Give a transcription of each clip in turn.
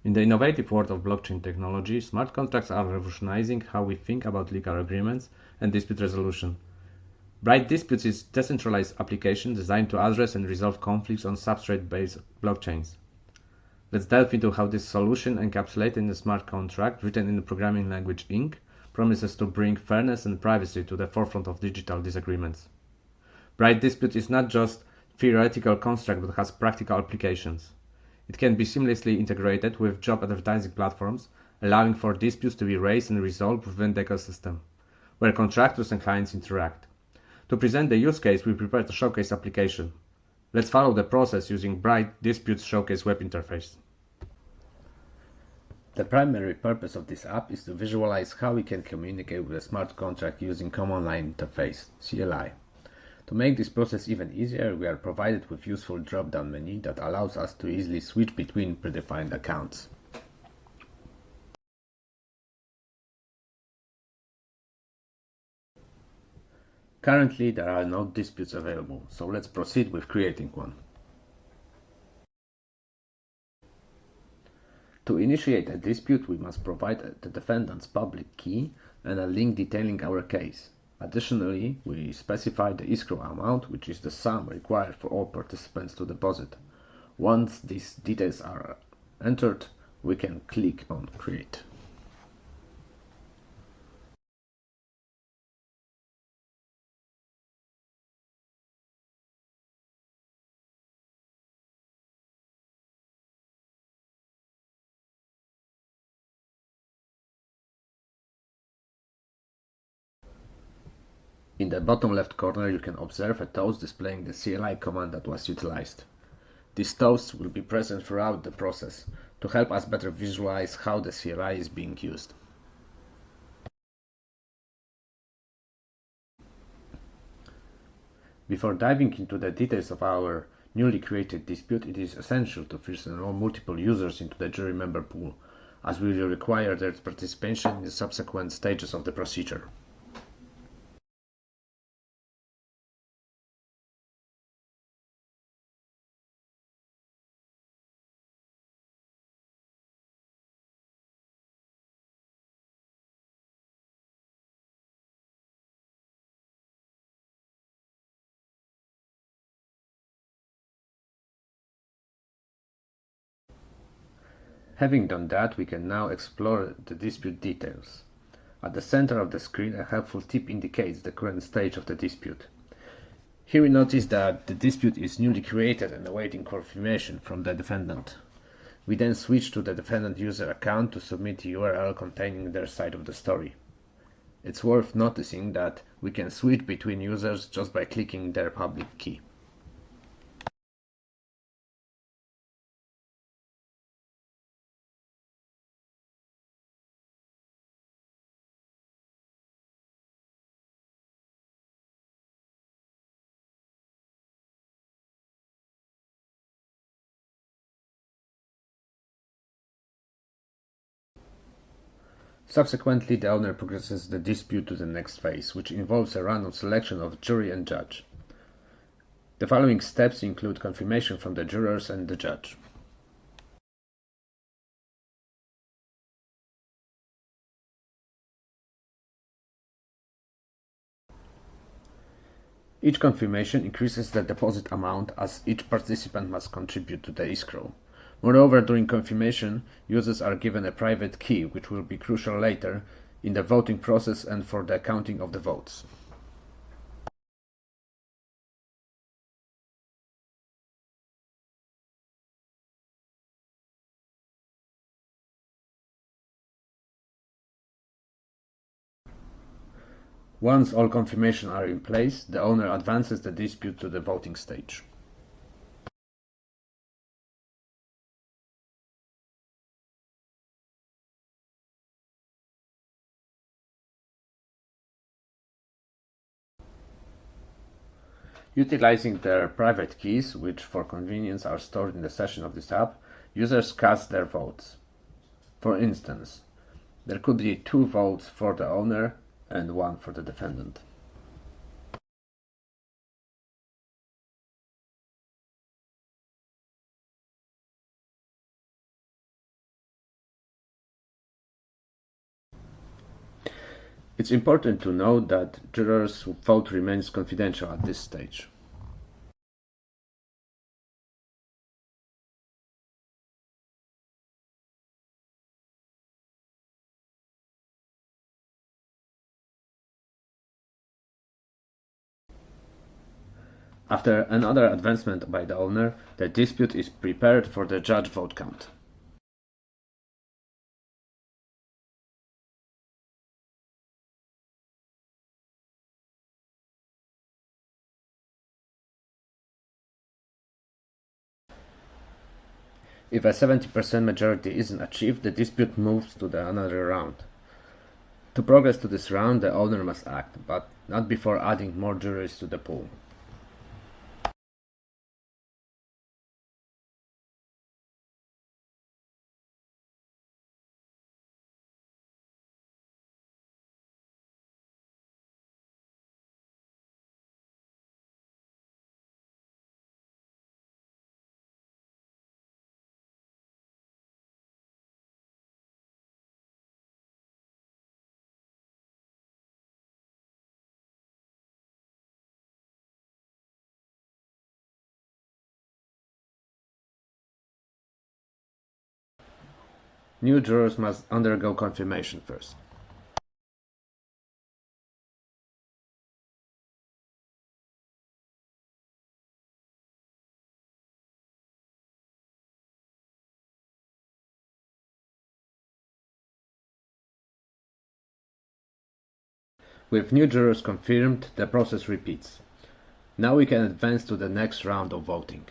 In the innovative world of blockchain technology, smart contracts are revolutionizing how we think about legal agreements and dispute resolution. Bright Disputes is a decentralized application designed to address and resolve conflicts on substrate-based blockchains. Let's delve into how this solution, encapsulated in a smart contract written in the programming language Ink, promises to bring fairness and privacy to the forefront of digital disagreements. Bright Dispute is not just a theoretical construct but has practical applications. It can be seamlessly integrated with job advertising platforms, allowing for disputes to be raised and resolved within the ecosystem, where contractors and clients interact. To present the use case, we prepared a showcase application. Let's follow the process using Bright Disputes Showcase web interface. The primary purpose of this app is to visualize how we can communicate with a smart contract using Command Line Interface, CLI. To make this process even easier, we are provided with useful drop-down menu that allows us to easily switch between predefined accounts. Currently, there are no disputes available, so let's proceed with creating one. To initiate a dispute, we must provide the defendant's public key and a link detailing our case. Additionally, we specify the escrow amount, which is the sum required for all participants to deposit. Once these details are entered, we can click on Create. In the bottom left corner, you can observe a toast displaying the CLI command that was utilized. These toasts will be present throughout the process to help us better visualize how the CLI is being used. Before diving into the details of our newly created dispute, it is essential to first enroll multiple users into the jury member pool, as we will require their participation in the subsequent stages of the procedure. Having done that, we can now explore the dispute details. At the center of the screen, a helpful tip indicates the current stage of the dispute. Here we notice that the dispute is newly created and awaiting confirmation from the defendant. We then switch to the defendant user account to submit the URL containing their side of the story. It's worth noticing that we can switch between users just by clicking their public key. Subsequently, the owner progresses the dispute to the next phase, which involves a random selection of jury and judge. The following steps include confirmation from the jurors and the judge. Each confirmation increases the deposit amount as each participant must contribute to the escrow. Moreover, during confirmation, users are given a private key, which will be crucial later in the voting process and for the counting of the votes. Once all confirmations are in place, the owner advances the dispute to the voting stage. Utilizing their private keys, which for convenience are stored in the session of this app, users cast their votes. For instance, there could be 2 votes for the owner and 1 for the defendant. It's important to note that jurors' vote remains confidential at this stage. After another advancement by the owner, the dispute is prepared for the judge vote count. If a 70% majority isn't achieved, the dispute moves to another round. To progress to this round, the owner must act, but not before adding more jurors to the pool. New jurors must undergo confirmation first. With new jurors confirmed, the process repeats. Now we can advance to the next round of voting.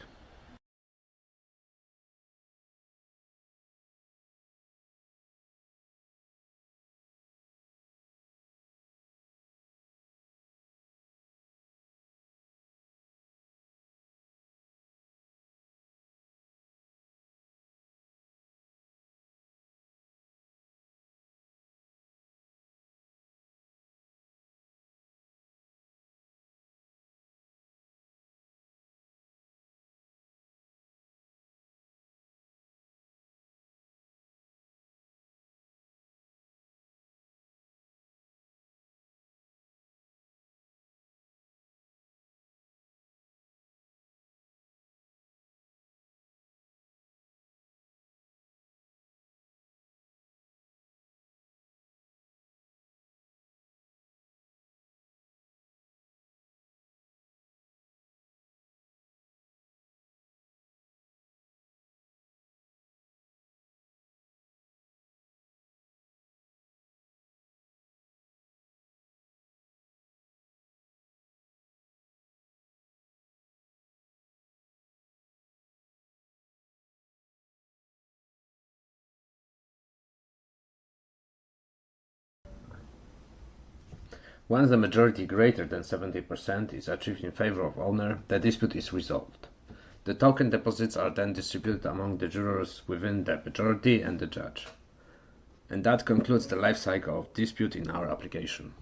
Once the majority greater than 70% is achieved in favor of owner, the dispute is resolved. The token deposits are then distributed among the jurors within the majority and the judge. And that concludes the life cycle of dispute in our application.